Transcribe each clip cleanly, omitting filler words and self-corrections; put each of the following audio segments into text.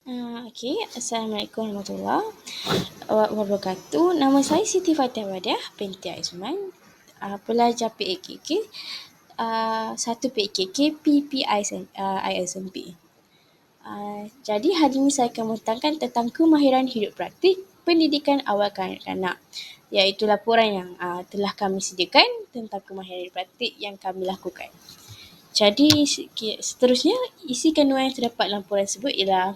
Okey, Assalamualaikum warahmatullahi wabarakatuh. Nama saya Siti Fatih Badiah binti Aizman, pelajar PAKK, 1 PAKK PPI ISMB. Jadi hari ini saya akan menerangkan tentang kemahiran hidup praktik pendidikan awal kanak-kanak, iaitu laporan yang telah kami sediakan tentang kemahiran hidup praktik yang kami lakukan. Jadi seterusnya, isi kandungan yang terdapat dalam laporan tersebut ialah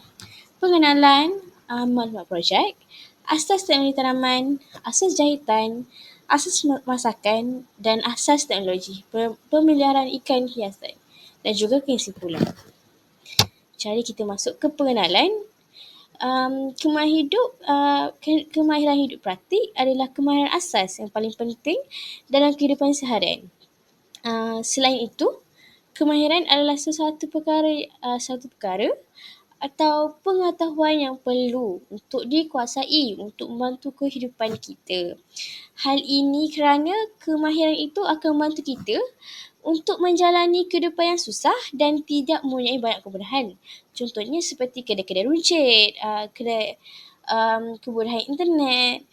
pengenalan maklumat projek, asas teknologi tanaman, asas jahitan, asas masakan dan asas teknologi pemeliharaan ikan hiasan dan juga kesimpulan. Jadi kita masuk ke pengenalan. Kemahiran hidup praktik adalah kemahiran asas yang paling penting dalam kehidupan seharian. Selain itu, kemahiran adalah satu perkara atau pengetahuan yang perlu untuk dikuasai untuk membantu kehidupan kita. Hal ini kerana kemahiran itu akan membantu kita untuk menjalani kehidupan yang susah dan tidak mempunyai banyak kemudahan. Contohnya seperti kedai-kedai runcit, kedai kemudahan internet.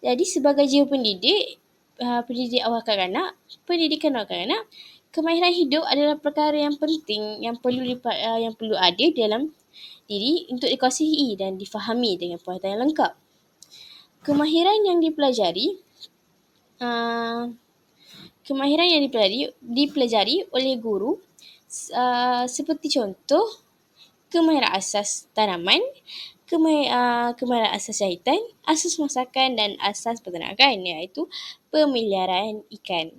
Jadi sebagai jiwa pendidikan awal kanak-kanak, kemahiran hidup adalah perkara yang penting yang perlu ada dalam diri untuk dikuasai dan difahami dengan penguasaan yang lengkap. Kemahiran yang dipelajari oleh guru seperti contoh kemahiran asas tanaman, kemahiran asas jahitan, asas masakan dan asas peternakan, iaitu pemeliharaan ikan.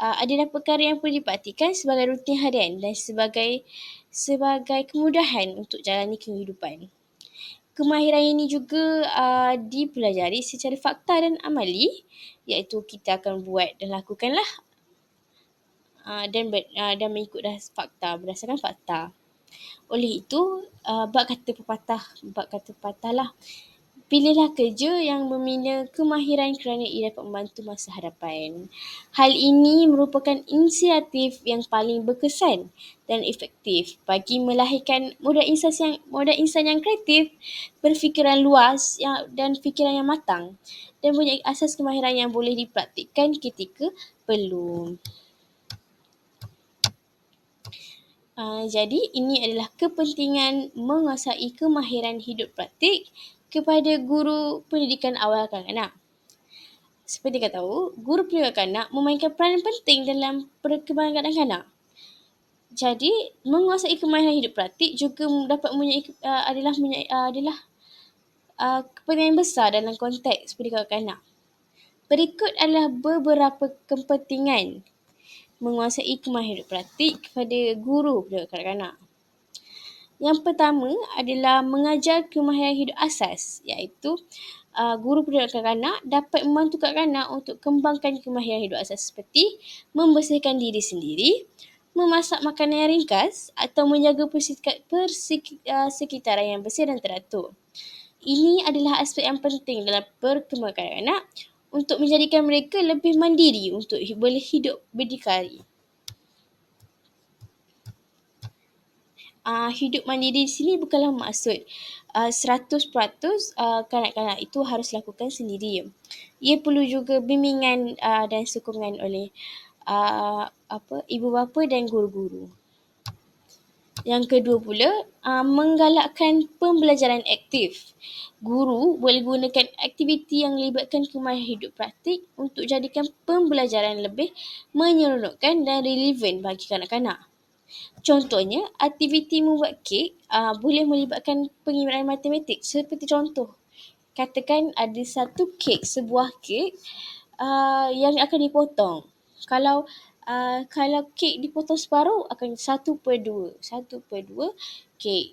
Adalah perkara yang perlu dipraktikkan sebagai rutin harian dan sebagai kemudahan untuk jalani kehidupan. Kemahiran ini juga dipelajari secara fakta dan amali, iaitu kita akan buat dan lakukanlah dan mengikut berdasarkan fakta. Oleh itu, bab kata pepatah lah, pilihlah kerja yang membina kemahiran kerana ia dapat membantu masa hadapan. Hal ini merupakan inisiatif yang paling berkesan dan efektif bagi melahirkan modal insan yang kreatif, berfikiran luas dan fikiran yang matang dan mempunyai asas kemahiran yang boleh dipraktikkan ketika perlu. Jadi ini adalah kepentingan menguasai kemahiran hidup praktik kepada guru pendidikan awal kanak-kanak. Seperti kita tahu, guru pendidikan kanak memainkan peranan penting dalam perkembangan kanak-kanak. Jadi, menguasai kemahiran hidup praktik juga dapat adalah kepentingan besar dalam konteks pendidikan kanak. Berikut adalah beberapa kepentingan menguasai kemahiran hidup praktik kepada guru pendidikan kanak-kanak. Yang pertama adalah mengajar kemahiran hidup asas, iaitu guru pendidikan kanak-kanak dapat membantu kanak-kanak untuk kembangkan kemahiran hidup asas seperti membersihkan diri sendiri, memasak makanan yang ringkas atau menjaga persekitaran yang bersih dan teratur. Ini adalah aspek yang penting dalam perkembangan kanak-kanak untuk menjadikan mereka lebih mandiri untuk boleh hidup berdikari. Hidup mandiri di sini bukanlah maksud 100% kanak-kanak itu harus lakukan sendiri. Ia perlu juga bimbingan dan sokongan oleh ibu bapa dan guru-guru. Yang kedua pula, menggalakkan pembelajaran aktif. Guru boleh gunakan aktiviti yang melibatkan kemahiran hidup praktik untuk jadikan pembelajaran lebih menyeronokkan dan relevan bagi kanak-kanak. Contohnya, aktiviti membuat kek boleh melibatkan pengibaran matematik. Seperti contoh, katakan ada sebuah kek yang akan dipotong. Kalau kek dipotong separuh akan 1/2 kek.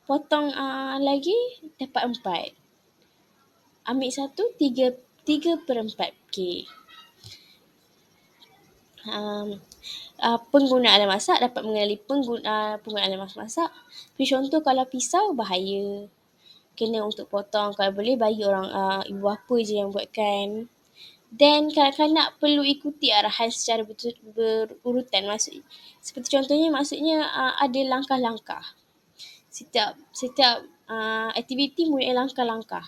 Potong lagi dapat 4. Ambil 3/4 kek. Penggunaan alat masak dapat mengenali penggunaan alat masak. Contoh kalau pisau bahaya, kena untuk potong, kalau boleh bagi orang ibu bapa je yang buatkan. Dan kanak-kanak perlu ikuti arahan secara berurutan, seperti contohnya maksudnya ada langkah-langkah. Setiap aktiviti mempunyai langkah-langkah.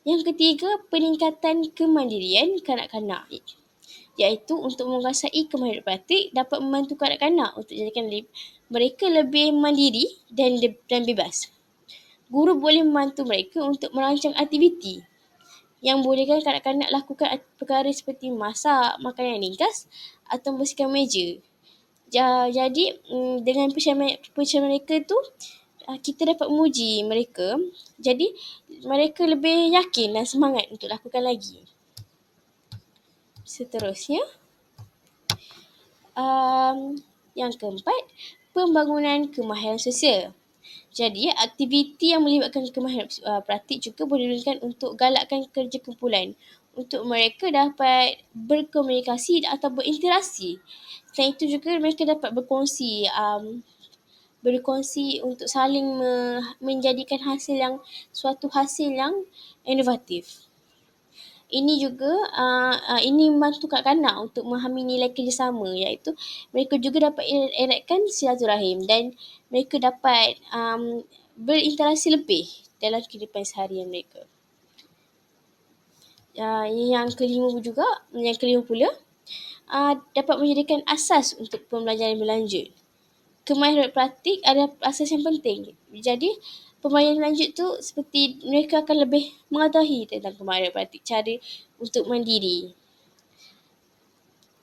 Yang ketiga, peningkatan kemandirian kanak-kanak, iaitu untuk menguasai kemahiran praktik dapat membantu kanak-kanak untuk jadikan mereka lebih mandiri dan bebas. Guru boleh membantu mereka untuk merancang aktiviti yang bolehkan kanak-kanak lakukan perkara seperti masak makanan yang ringkas atau membersihkan meja. Jadi dengan percayaan mereka tu, kita dapat memuji mereka. Jadi mereka lebih yakin dan semangat untuk lakukan lagi. Seterusnya, yang keempat, pembangunan kemahiran sosial. Jadi, aktiviti yang melibatkan kemahiran praktik juga boleh digunakan untuk galakkan kerja kumpulan untuk mereka dapat berkomunikasi atau berinteraksi. Selain itu juga mereka dapat berkongsi untuk saling menjadikan suatu hasil yang inovatif. Ini juga ini membantu kanak-kanak untuk memahami nilai kerjasama, iaitu mereka juga dapat eratkan silaturahim dan mereka dapat berinteraksi lebih dalam kehidupan seharian mereka. Yang kelima pula, dapat menjadikan asas untuk pembelajaran berlanjut. Kemahiran praktik adalah asas yang penting. Jadi, pembelajaran berlanjut tu seperti mereka akan lebih mengetahui tentang kemahiran praktik, cara untuk mandiri.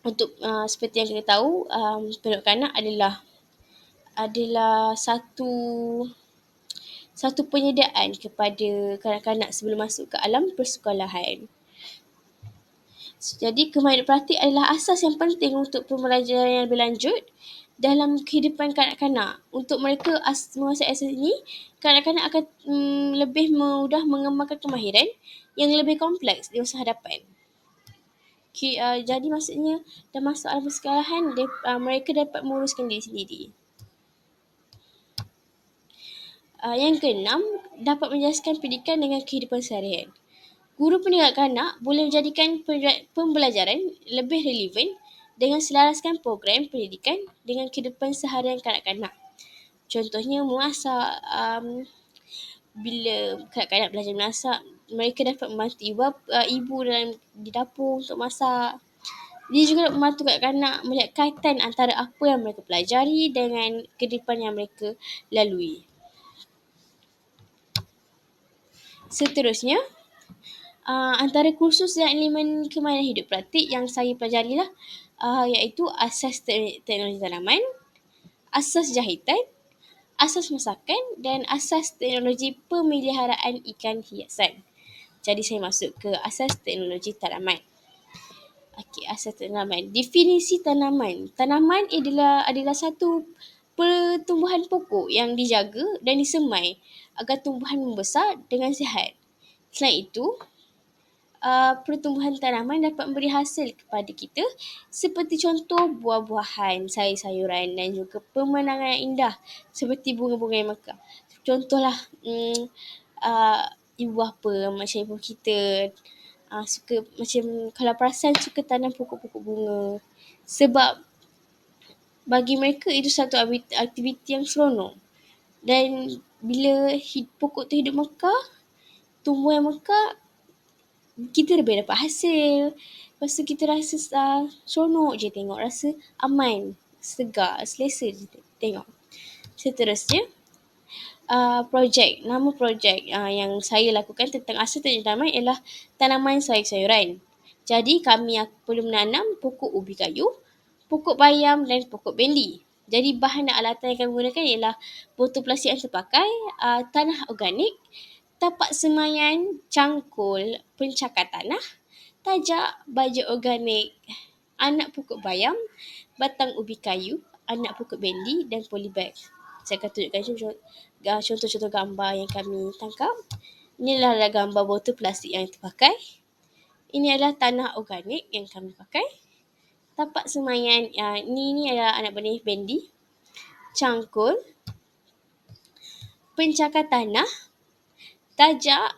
Untuk seperti yang kita tahu, penduduk kanak adalah satu penyediaan kepada kanak-kanak sebelum masuk ke alam persekolahan. Jadi kemahiran praktik adalah asas yang penting untuk pembelajaran yang berlanjut dalam kehidupan kanak-kanak. Untuk mereka menguasai asas ini, kanak-kanak akan lebih mudah mengembangkan kemahiran yang lebih kompleks di masa hadapan. Jadi maksudnya dah masuk alam persekolahan, mereka dapat menguruskan diri sendiri. Yang keenam, dapat menjelaskan pendidikan dengan kehidupan seharian. Guru pendidik kanak boleh menjadikan pembelajaran lebih relevan dengan selaraskan program pendidikan dengan kehidupan seharian kanak-kanak. Contohnya memasak. Bila kanak-kanak belajar memasak, mereka dapat membantu ibu di dapur untuk masak. Dia juga membantu kanak-kanak melihat kaitan antara apa yang mereka pelajari dengan kehidupan yang mereka lalui. Seterusnya, antara kursus dan elemen kemahiran hidup praktik yang saya pelajarilah iaitu asas teknologi tanaman, asas jahitan, asas masakan dan asas teknologi pemeliharaan ikan hiasan. Jadi saya masuk ke asas teknologi tanaman. Okey, asas tanaman. Definisi tanaman. Tanaman adalah satu pertumbuhan pokok yang dijaga dan disemai agar tumbuhan membesar dengan sihat. Selain itu, pertumbuhan tanaman dapat memberi hasil kepada kita seperti contoh buah-buahan, sayur-sayuran dan juga pemandangan yang indah seperti bunga-bunga yang mekar. Contohlah ibu apa macam ibu kita suka, macam kalau perasan suka tanam pokok-pokok bunga sebab bagi mereka itu satu aktiviti yang seronok. Dan bila pokok tu hidup mekar, tumbuh yang mekar, kita lebih dapat hasil. Lepas tu kita rasa seronok je tengok, rasa aman, segar, selesa je tengok. Seterusnya, nama projek yang saya lakukan tentang asas teknologi tanaman ialah tanaman sayur-sayuran. Jadi kami perlu menanam pokok ubi kayu, pokok bayam dan pokok bendi. Jadi bahan dan alatan yang kami gunakan ialah botol plastik yang terpakai, tanah organik, tapak semayan, cangkul, pencakar tanah, tajak, baja organik, anak pokok bayam, batang ubi kayu, anak pokok bendi dan polybag. Saya akan tunjukkan contoh-contoh gambar yang kami tangkap. Ini adalah gambar botol plastik yang terpakai. Ini adalah tanah organik yang kami pakai. Tapak semayan, ini adalah anak benih bendi. Cangkul, pencakar tanah, tajak,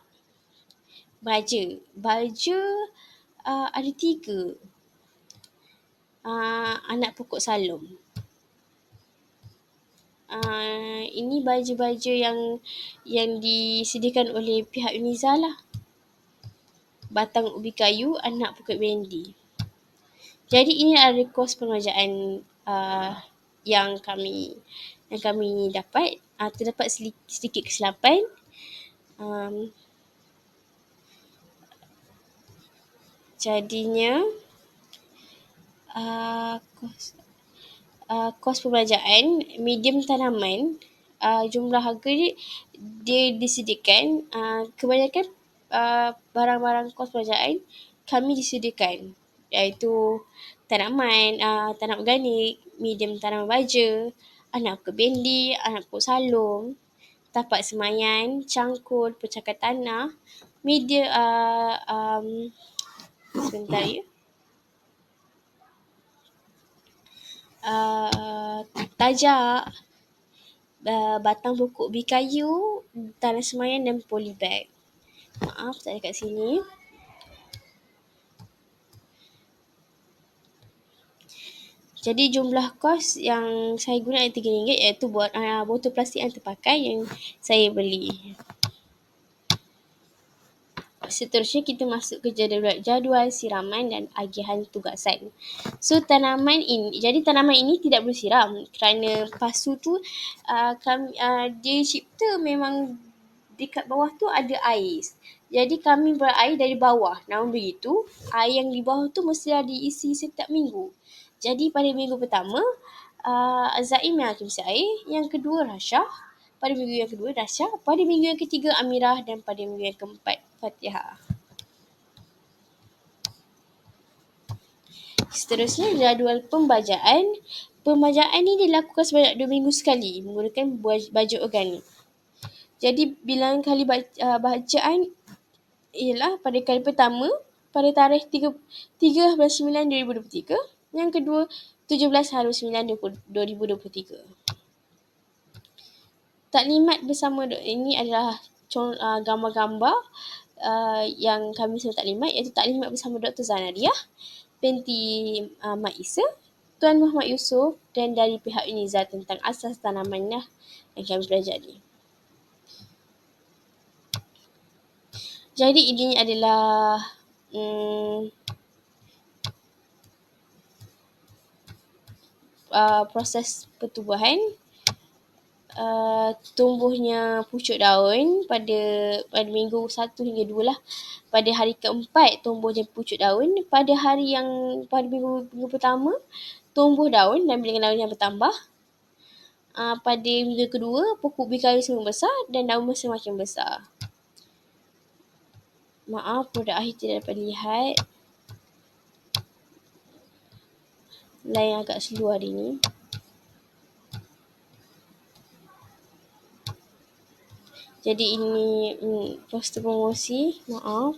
baja. Baja ada 3. Anak pokok salom. Ini baju-baju yang disediakan oleh pihak Uniza lah. Batang ubi kayu, anak pokok bendi. Jadi ini adalah kos permajaan yang kami dapat. Terdapat sedikit kesilapan. Jadinya kos perbelanjaan medium tanaman, jumlah harga dia disediakan, kebanyakan barang-barang kos perbelanjaan kami disediakan, iaitu tanaman, tanam organik, medium tanaman baja, anak pokok bendi, anak pokok salung, tapak semayan, cangkul, pencakar tanah, media sebentar ya. Tajak, batang pokok ubi kayu, tanah semayan dan polybag. Maaf, tak ada kat sini. Jadi jumlah kos yang saya guna RM3 iaitu buat botol plastik yang terpakai yang saya beli. Seterusnya kita masuk ke jadual siraman dan agihan tugasan. So tanaman ini tidak boleh siram kerana pasu tu dia cipta memang dekat bawah tu ada air. Jadi kami berair dari bawah. Namun begitu, air yang di bawah tu mestilah diisi setiap minggu. Jadi pada minggu pertama, Zaim yang akan isi air. Yang kedua, Rasyah. Pada minggu yang kedua, Rasyah. Pada minggu yang ketiga, Amirah. Dan pada minggu yang keempat, Fatihah. Seterusnya, jadual pembajaan. Pembajaan ni dilakukan sebanyak 2 minggu sekali menggunakan baju organik. Jadi, bilangan kali bacaan ialah pada kali pertama, pada tarikh 13/9/2023. Yang kedua, 17/9/2023. Taklimat bersama ini adalah gambar-gambar yang kami suruh taklimat, iaitu taklimat bersama Dr. Zanariah binti Mak Isa, Tuan Muhammad Yusof dan dari pihak Uniza tentang asas tanaman yang kami pelajari. Jadi ini adalah proses pertubuhan. Tumbuhnya pucuk daun pada minggu 1 hingga 2 lah. Pada hari keempat tumbuhnya pucuk daun. Pada minggu pertama tumbuh daun dan bilangan daun yang bertambah. Pada minggu kedua pokok ubi kayu semakin besar dan daun semakin besar. Maaf, produk akhir tidak dapat dilihat. Lain agak slow hari ni. Jadi ini poster promosi, maaf.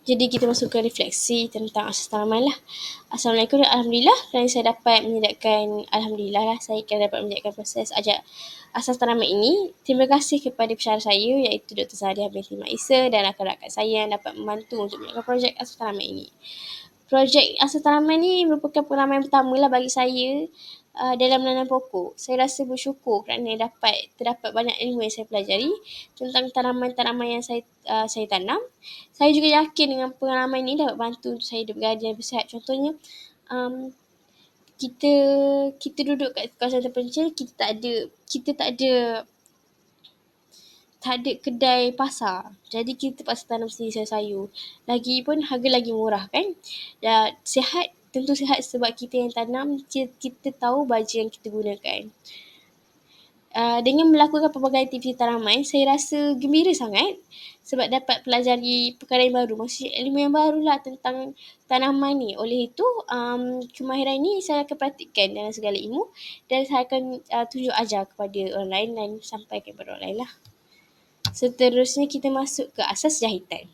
Jadi kita masuk ke refleksi tentang asas tanaman lah. Assalamualaikum dan Alhamdulillah kerana saya dapat menyediakan, Alhamdulillah lah saya dapat menyediakan proses ajar asas tanaman ini. Terima kasih kepada pensyarah saya iaitu Dr. Zanariah binti Mak Isa dan rakan-rakan saya yang dapat membantu untuk menyediakan projek asas tanaman ini. Projek asas tanaman ni merupakan pengalaman yang pertama lah bagi saya dalam menanam pokok. Saya rasa bersyukur kerana terdapat banyak ilmu yang saya pelajari tentang tanaman-tanaman yang saya tanam. Saya juga yakin dengan pengalaman ini dapat bantu untuk saya hidup berada lebih sihat. Contohnya, kita duduk kat kawasan terpencil, kita tak ada kedai pasar. Jadi kita terpaksa tanam sendiri sayur-sayur. Lagipun harga lagi murah kan. Dan tentu sihat sebab kita yang tanam, kita tahu baju yang kita gunakan. Dengan melakukan pelbagai aktiviti tanaman, saya rasa gembira sangat sebab dapat pelajari perkara yang baru, maksudnya ilmu yang baru lah tentang tanaman ni. Oleh itu, kemahiran ni saya akan praktikkan dalam segala ilmu dan saya akan tunjuk ajar kepada orang lain dan sampaikan kepada orang lain lah. Seterusnya kita masuk ke asas jahitan.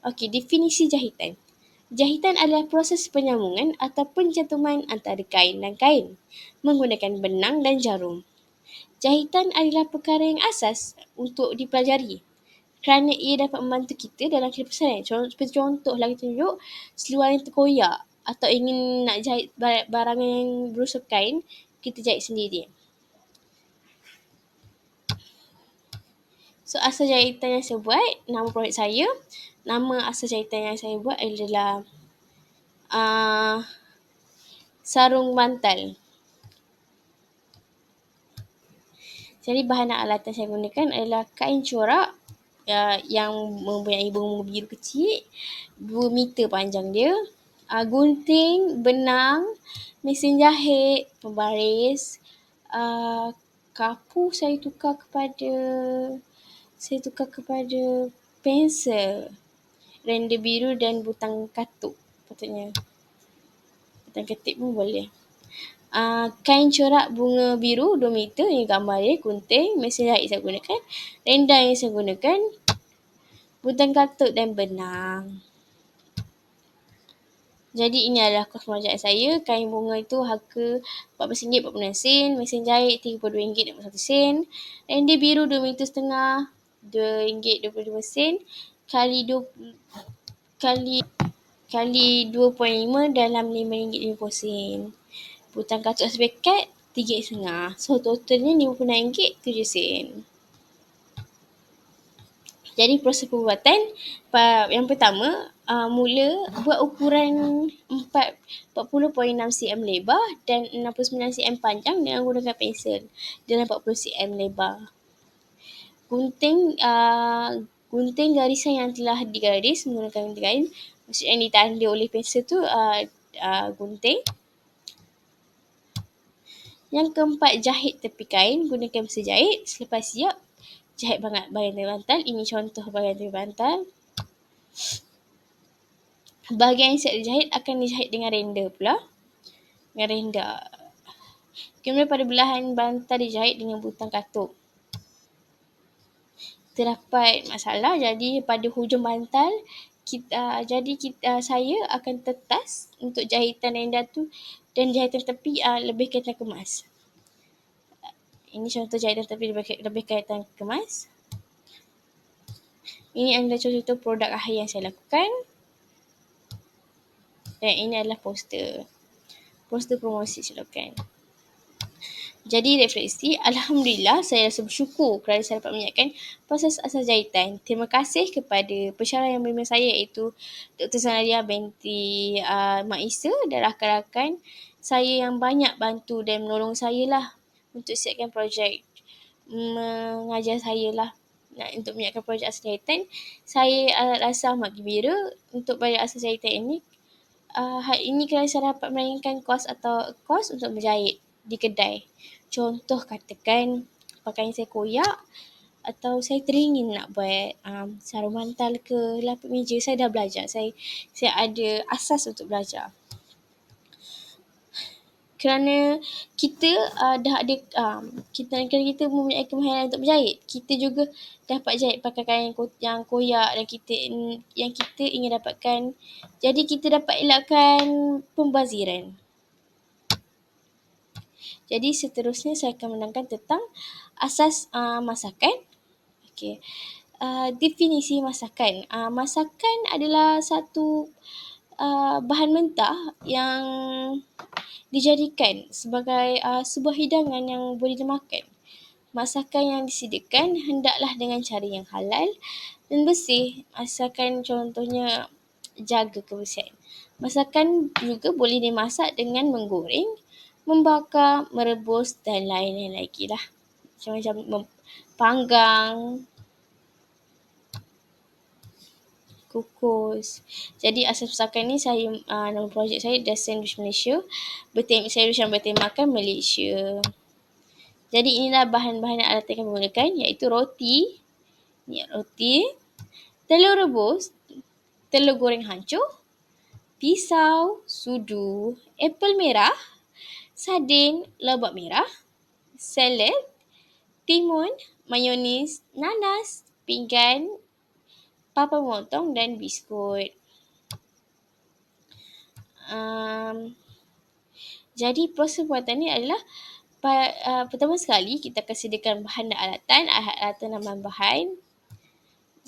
Okey, definisi jahitan. Jahitan adalah proses penyambungan atau pencantuman antara kain dan kain menggunakan benang dan jarum. Jahitan adalah perkara yang asas untuk dipelajari kerana ia dapat membantu kita dalam kehidupan seharian. Seperti contohlah kita tunjuk seluar yang terkoyak atau ingin nak jahit barang yang berusap kain, kita jahit sendiri. So asal jahitan yang saya buat, nama projek saya, nama asal jahitan yang saya buat adalah sarung bantal. Jadi bahan alatan saya gunakan adalah kain corak yang mempunyai bunga biru kecil, 2 meter panjang dia, gunting, benang, mesin jahit, pembaris, kapu saya tukar kepada pensel, render biru dan butang katuk patutnya. Butang ketik pun boleh. Kain corak bunga biru 2 meter, ini gambar dia, gunting, mesin jahit saya gunakan, render yang saya gunakan, butang katuk dan benang. Jadi ini adalah kos merajaan saya. Kain bunga itu harga RM14.40, mesin jahit RM32.21, render biru 2 meter setengah, RM2.25, kali 2.5 dalam RM5.50. Butang katuk sepekat RM3.50. So totalnya RM56.07. Jadi proses pembuatan, yang pertama, mula buat ukuran 40.6 cm lebar dan 69 cm panjang dengan menggunakan pensel dalam 40 cm lebar. Gunting garisan yang telah digaris menggunakan gunting, maksudnya yang ditanda oleh pensel tu gunting. Yang keempat, jahit tepi kain gunakan mesin jahit. Selepas siap, jahit bahagian tepi bantal. Ini contoh bahagian tepi bantal. Bahagian yang siap dijahit akan dijahit dengan render pula. Dengan render. Kemudian pada belahan bantal dijahit dengan butang katuk. Terdapat masalah, jadi pada hujung bantal, saya akan tetas untuk jahitan render tu, dan jahitan tepi lebih kelihatan kemas. Ini contoh jahitan tepi lebih kelihatan kemas. Ini adalah contoh produk akhir yang saya lakukan. Dan ini adalah poster promosi saya lakukan. Jadi refleksi, Alhamdulillah saya rasa bersyukur kerana saya dapat menyiapkan proses asal jahitan. Terima kasih kepada pensyarah yang membimbing saya, iaitu Dr. Zanaria binti Mak Isa dan rakan-rakan saya yang banyak bantu dan menolong saya lah untuk siapkan projek, mengajar saya lah untuk menyiapkan projek asal jahitan. Saya rasa amat gembira untuk projek asal jahitan ini. Hari ini kerana saya dapat melayankan kos untuk menjahit di kedai. Contoh katakan pakaian saya koyak atau saya teringin nak buat sarung bantal ke lapik meja, saya dah belajar. Saya ada asas untuk belajar. Kerana kita kerana kita mempunyai kemahiran untuk berjahit, kita juga dapat jahit pakai kain yang koyak dan yang kita ingin dapatkan. Jadi kita dapat elakkan pembaziran. Jadi seterusnya saya akan menerangkan tentang asas masakan. Okey. Definisi masakan. Masakan adalah satu bahan mentah yang dijadikan sebagai sebuah hidangan yang boleh dimakan. Masakan yang disediakan hendaklah dengan cara yang halal dan bersih. Asalkan contohnya jaga kebersihan. Masakan juga boleh dimasak dengan menggoreng, membakar, merebus dan lain-lain lagi lah. Macam panggang, kukus. Jadi asas masakan ni nama projek saya The Sandwich Malaysia. Sandwich yang bertemakan Malaysia. Jadi inilah bahan-bahan alatan yang kami gunakan, iaitu roti, telur rebus, telur goreng hancur, pisau, sudu, apel merah, sardin, lobak merah, salad, timun, mayonis, nanas, pinggan, papa memotong dan biskut. Jadi proses pembuatan ni adalah pertama sekali kita akan sediakan bahan dan alatan dan bahan-bahan.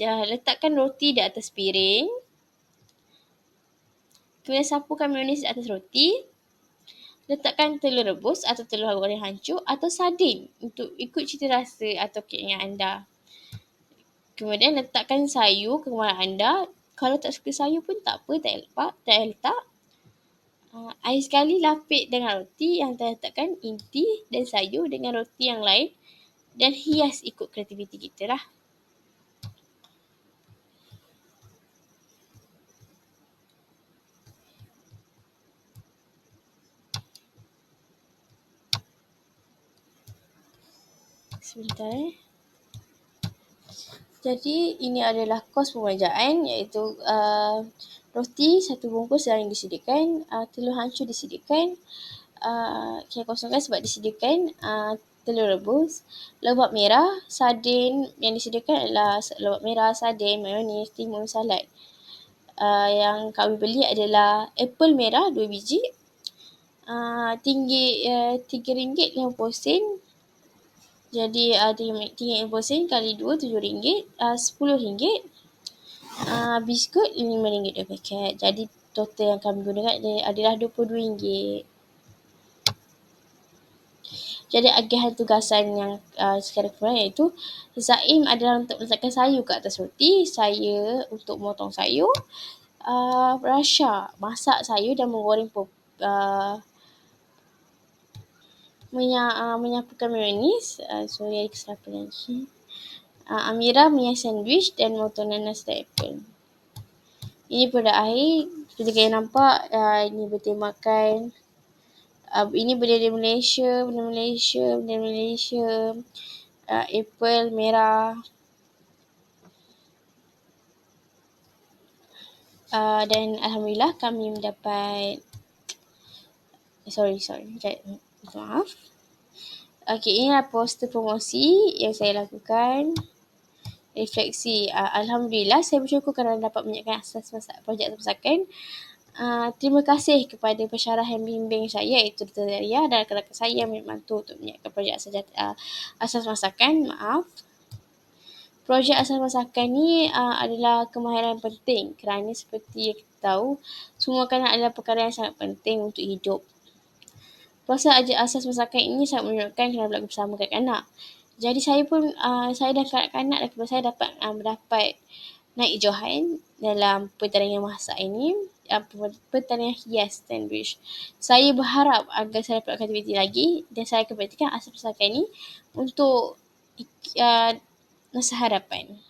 Letakkan roti di atas piring. Kemudian sapukan mayonis di atas roti. Letakkan telur rebus atau telur goreng hancur atau sardin untuk ikut cita rasa atau keinginan anda. Kemudian letakkan sayur kegemaran anda. Kalau tak suka sayur pun tak apa, tak payah letak. Akhir sekali lapik dengan roti yang terletakkan inti dan sayur dengan roti yang lain dan hias ikut kreativiti kita lah. Sebentar. Jadi ini adalah kos pemajaan, iaitu roti 1 bungkus yang disediakan, telur hancur disediakan, saya kosongkan sebab disediakan telur rebus, lobak merah, sardin yang disediakan adalah lobak merah, sardin, mayonis, timun, salad. Yang kami beli adalah apple merah 2 biji, tinggi RM3.50. Jadi RM3.50 kali 2 RM7, RM10. Biskut RM5 2 paket. Jadi total yang kami gunakan adalah RM22. Jadi agihan tugasan yang sekarang kurang iaitu Zaim adalah untuk meletakkan sayur ke atas roti, saya untuk memotong sayur, Rasha masak sayur dan menggoreng menyapukan mayonis. Sorry, ada kesilapan lagi. Amira menyias sandwich dan motong nanas dan apple. Ini produk akhir. Seperti kalian nampak, ini bertemakan ini bendera Malaysia, apple merah. Dan alhamdulillah kami mendapat maaf. Okey, ini adalah poster promosi yang saya lakukan. Refleksi. Alhamdulillah saya bersyukur kerana dapat menyiapkan asas projek masakan. Terima kasih kepada pensyarah yang bimbing saya, iaitu Dr. Zaria, dan rakan-rakan saya yang membantu untuk menyiapkan projek asas masakan. Projek asas masakan ni adalah kemahiran penting kerana seperti yang kita tahu, semua makanan adalah perkara yang sangat penting untuk hidup. Proses asas masakan ini sangat menyenangkan kerana berlaku bersama kanak-kanak. Jadi saya pun, saya dan kanak-kanak dan keluarga saya dapat mendapat naik johan dalam pertandingan masak ini, pertandingan hias sandwich. Saya berharap agar saya dapat aktiviti lagi dan saya akan praktikan asas masakan ini untuk masa hadapan.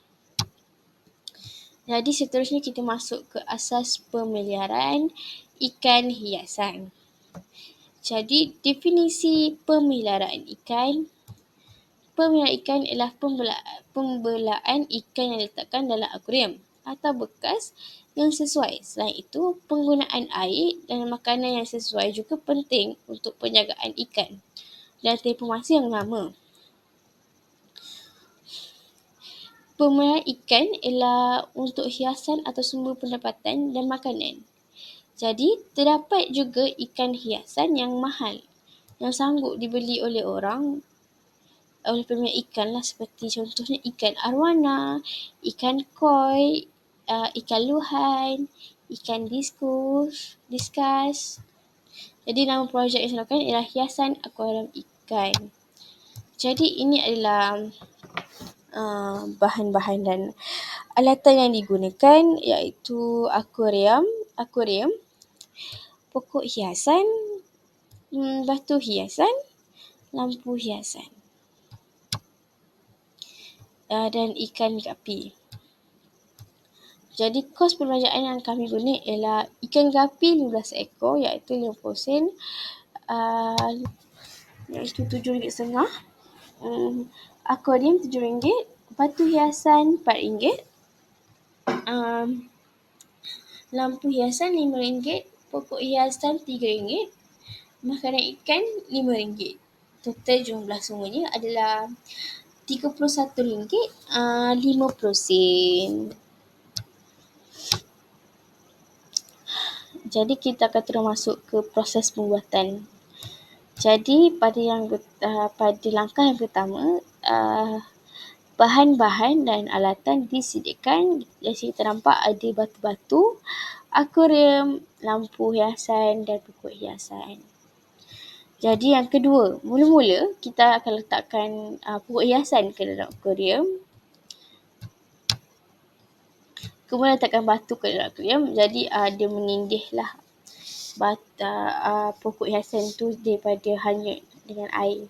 Jadi seterusnya kita masuk ke asas pemeliharaan ikan hiasan. Jadi definisi pemeliharaan ikan. Pemeliharaan ikan ialah pembelaan ikan yang diletakkan dalam akuarium atau bekas yang sesuai. Selain itu, penggunaan air dan makanan yang sesuai juga penting untuk penjagaan ikan dan tempoh masa yang lama. Pemeliharaan ikan ialah untuk hiasan atau sumber pendapatan dan makanan. Jadi, terdapat juga ikan hiasan yang mahal yang sanggup dibeli oleh pemilik ikan lah, seperti contohnya ikan arwana, ikan koi, ikan luhan, ikan diskus. Jadi nama projek yang saya lakukan ialah hiasan akuarium ikan. Jadi ini adalah bahan-bahan dan alatan yang digunakan, iaitu akuarium, pokok hiasan, batu hiasan, lampu hiasan, dan ikan gapi. Jadi kos perbelanjaan yang kami guna ialah ikan gapi 15 ekor, iaitu 50 sen, iaitu RM7.50. Akuarium RM7, batu hiasan RM4, lampu hiasan RM5, pokok hiasan RM3, makanan ikan RM5. Total jumlah semuanya adalah RM31.50. Jadi kita akan terus masuk ke proses pembuatan. Jadi pada langkah yang pertama, Bahan-bahan dan alatan disediakan. Dari sini ternampak ada batu-batu, akuarium, lampu hiasan dan pokok hiasan. Jadi yang kedua, mula-mula kita akan letakkan pokok hiasan ke dalam akuarium. Kemudian letakkan batu ke dalam akuarium. Jadi dia menindihlah pokok hiasan tu daripada hanyut dengan air.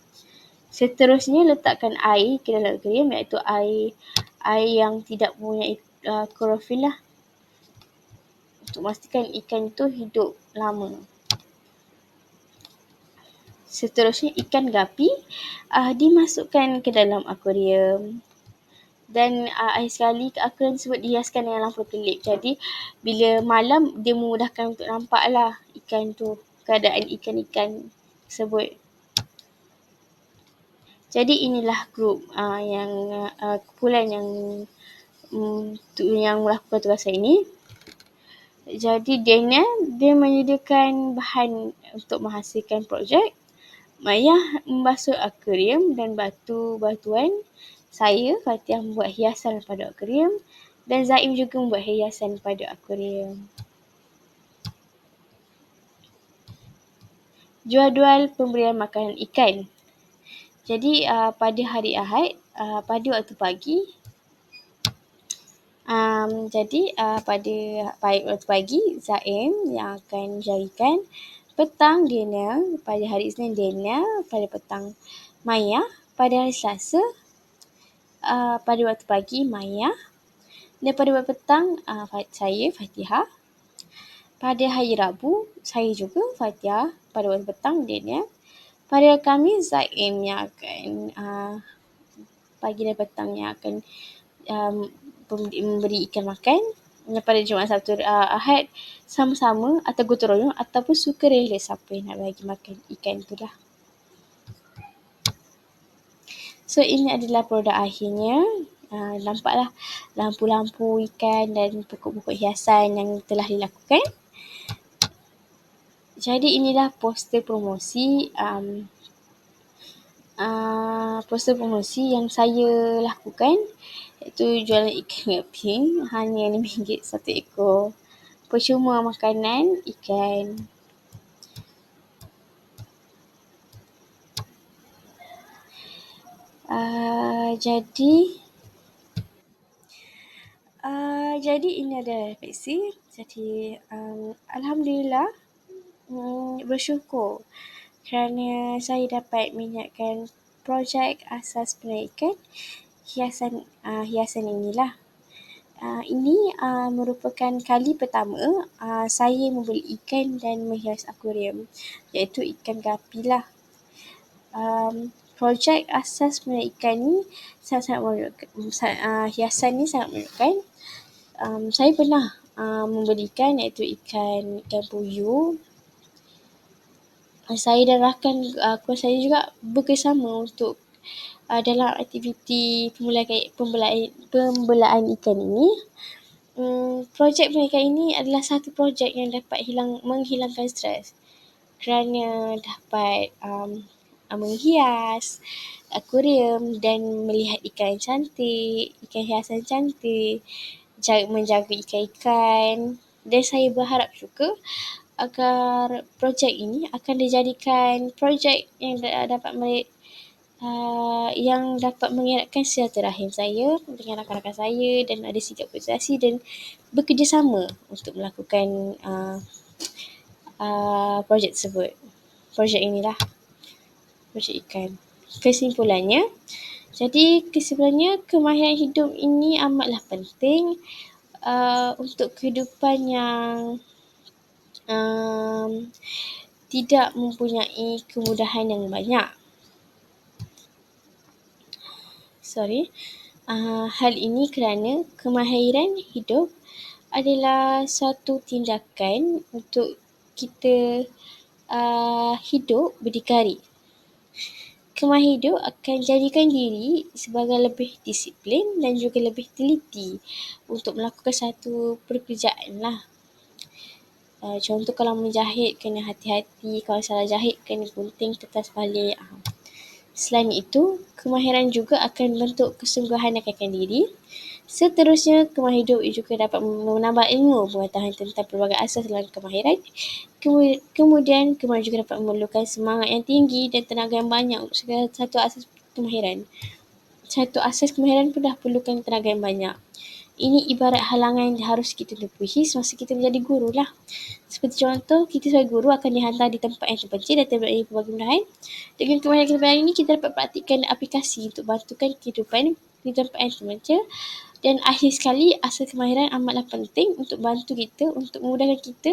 Seterusnya letakkan air ke dalam akuarium, iaitu air yang tidak mempunyai klorofil lah, untuk memastikan ikan itu hidup lama. Seterusnya ikan gapi dimasukkan ke dalam akuarium, dan akhir sekali akuarium tersebut dihiaskan dengan lampu kelip. Jadi bila malam dia memudahkan untuk nampak lah ikan tu, keadaan ikan-ikan tersebut. Jadi inilah grup yang kumpulan yang melakukan tugas saya ini. Jadi Daniel, dia menyediakan bahan untuk menghasilkan projek. Maya membasuh akuarium dan batu-batuan. Saya, Fatihah, membuat hiasan pada akuarium, dan Zaim juga membuat hiasan pada akuarium. Jadual pemberian makanan ikan. Jadi pada hari Ahad, pada waktu pagi, pada waktu pagi, Zaim yang akan jarikan. Petang Daniel, pada hari Isnin Daniel, pada petang Maya, pada hari Selasa, pada waktu pagi Maya, dan pada waktu petang saya Fatihah. Pada hari Rabu, saya juga Fatihah, pada waktu petang Daniel. Pada Khamis, Zaim yang akan pagi dan petang yang akan memberi ikan makan. Dan pada Jumaat, Sabtu, Ahad, sama-sama atau gotong royong ataupun sukarela siapa yang nak bagi makan ikan tu lah. So ini adalah produk akhirnya. Nampaklah lampu-lampu ikan dan pokok-pokok hiasan yang telah dilakukan. Jadi inilah poster promosi yang saya lakukan, iaitu jualan ikan gapi hanya RM5 satu ekor. Percuma makanan ikan. Jadi ini adalah refleksi. Jadi Alhamdulillah, bersyukur kerana saya dapat menyiapkan projek asas penarikan hiasan inilah. Ini merupakan kali pertama saya membeli ikan dan menghias akuarium, iaitu ikan gapi lah. Projek asas penarikan ni sangat-sangat menunjukkan, hiasan ni sangat menunjukkan. Saya pernah membelikan, iaitu ikan puyuh. Saya dan rakan keluarga saya juga bekerjasama untuk dalam aktiviti pembelaan ikan ini. Projek penarikan ini adalah satu projek yang dapat menghilangkan stres, kerana dapat menghias akuarium dan melihat ikan cantik, ikan hiasan cantik, menjaga ikan-ikan. Dan saya berharap juga agar projek ini akan dijadikan projek yang dapat mengeratkan silaturahim saya dengan rakan-rakan saya, dan ada sikap kooperasi dan bekerjasama untuk melakukan projek tersebut. Projek inilah, projek ikan. Kesimpulannya, kemahiran hidup ini amatlah penting untuk kehidupan yang tidak mempunyai kemudahan yang banyak. Hal ini kerana kemahiran hidup adalah suatu tindakan untuk kita hidup berdikari. Kemahiran hidup akan jadikan diri sebagai lebih disiplin dan juga lebih teliti untuk melakukan satu pekerjaan lah. Contoh, kalau menjahit kena hati-hati, kalau salah jahit kena gunting kertas balik. Selain itu, kemahiran juga akan membentuk kesungguhan dan kekayaan diri. Seterusnya, kemahiran hidup juga dapat menambah ilmu pengetahuan tentang pelbagai asas dalam kemahiran. Kemudian, kemahiran juga dapat memerlukan semangat yang tinggi dan tenaga yang banyak untuk segala satu asas kemahiran. Satu asas kemahiran pun dah perlukan tenaga yang banyak. Ini ibarat halangan yang harus kita lebihi semasa kita menjadi guru lah. Seperti contoh, kita sebagai guru akan dihantar di tempat yang terpencil dan terbaik pelbagai belahan. Dengan kemahiran-kemahiran ini, kita dapat praktikkan aplikasi untuk bantukan kehidupan di tempat yang terpencil. Dan akhir sekali, asas kemahiran amatlah penting untuk bantu kita, untuk memudahkan kita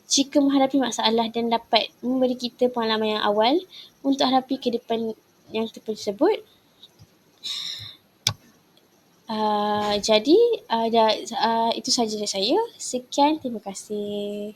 jika menghadapi masalah dan dapat memberi kita pengalaman yang awal untuk hadapi kehidupan yang tersebut. Jadi itu sahaja dari saya. Sekian, terima kasih.